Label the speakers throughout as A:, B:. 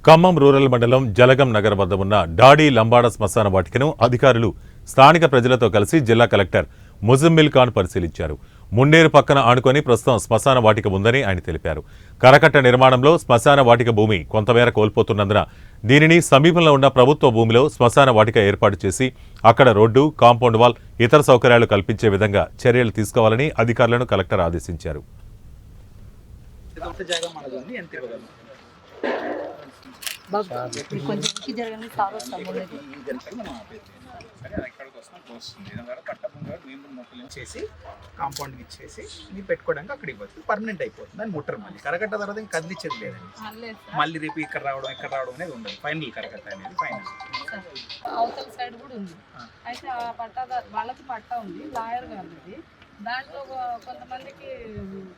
A: Khammam rural మండలం జలగం నగర్ వద్ద ఉన్న డాడీ లంబాడ శ్మశాన వాటికను అధికారులు స్థానిక ప్రజలతో కలిసి జిల్లా కలెక్టర్ ముజమ్మిల్ ఖాన్ పరిశీలించారు. మున్నేరు పక్కన ఆనుకొని ప్రస్తుతం శ్మశాన వాటిక ఉందని ఆయన తెలిపారు. కరకట్ట నిర్మాణంలో శ్మశాన వాటిక భూమి కొంతమేర కోల్పోతున్నందున దీనిని సమీపంలో ఉన్న ప్రభుత్వ భూమిలో శ్మశాన వాటిక ఏర్పాటు చేసి అక్కడ రోడ్డు, కాంపౌండ్ వాల్, ఇతర సౌకర్యాలు కల్పించే విధంగా చర్యలు తీసుకోవాలని అధికారులను కలెక్టర్ ఆదేశించారు.
B: చేసి కాంపౌండ్ ఇచ్చేసి ఇది పెట్టుకోవడానికి అక్కడ ఇవ్వచ్చు, పర్మనెంట్ అయిపోతుంది. దాన్ని ముట్టరు మళ్ళీ కరకట్ట తర్వాత ఇంకా కదిలిచ్చేది లేదండి. మళ్ళీ రేపు ఇక్కడ రావడం అనేది ఉండదు. ఫైనల్ కరకట్ట అనేది ఫైనల్.
C: అవతల సైడ్ కూడా ఉంది. అయితే ఆ పట్టాదారు వాళ్ళకి పట్టా ఉంది, లాయర్ గారిది. దాంట్లో కొంతమందికి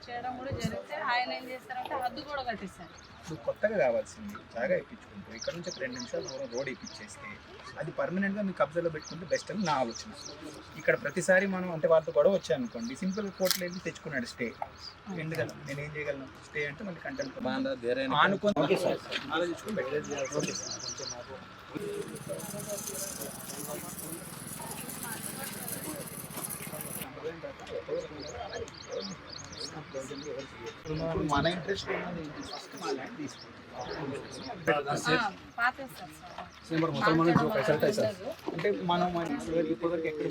C: చేయడం కూడా జరిగితే ఆయన ఏం చేస్తారంటే హద్దు కూడా కట్టేస్తారు.
B: ఇప్పుడు కొత్తగా కావాల్సింది జాగా ఇప్పించుకుంటూ ఇక్కడ నుంచి 2 నిమిషాలు దూరం రోడ్ ఇప్పించేస్తే అది పర్మనెంట్గా మీ కబ్జాలో పెట్టుకుంటే బెస్ట్ అని నా ఆలోచన. ఇక్కడ ప్రతిసారి మనం అంటే వాళ్ళతో గొడవ వచ్చాయనుకోండి, సింపుల్ కోర్టులో వెళ్ళి తెచ్చుకున్నాడు స్టే. ఎందుకన్నా నేను ఏం చేయగలను? స్టే అంటే మళ్ళీ కంటెంట్ ఆనుకొని ఆలోచించుకొని పెట్టాలి. మన ఇంట్రెస్ట్ అంటే మనం ఇప్పటివరకు ఎక్కడ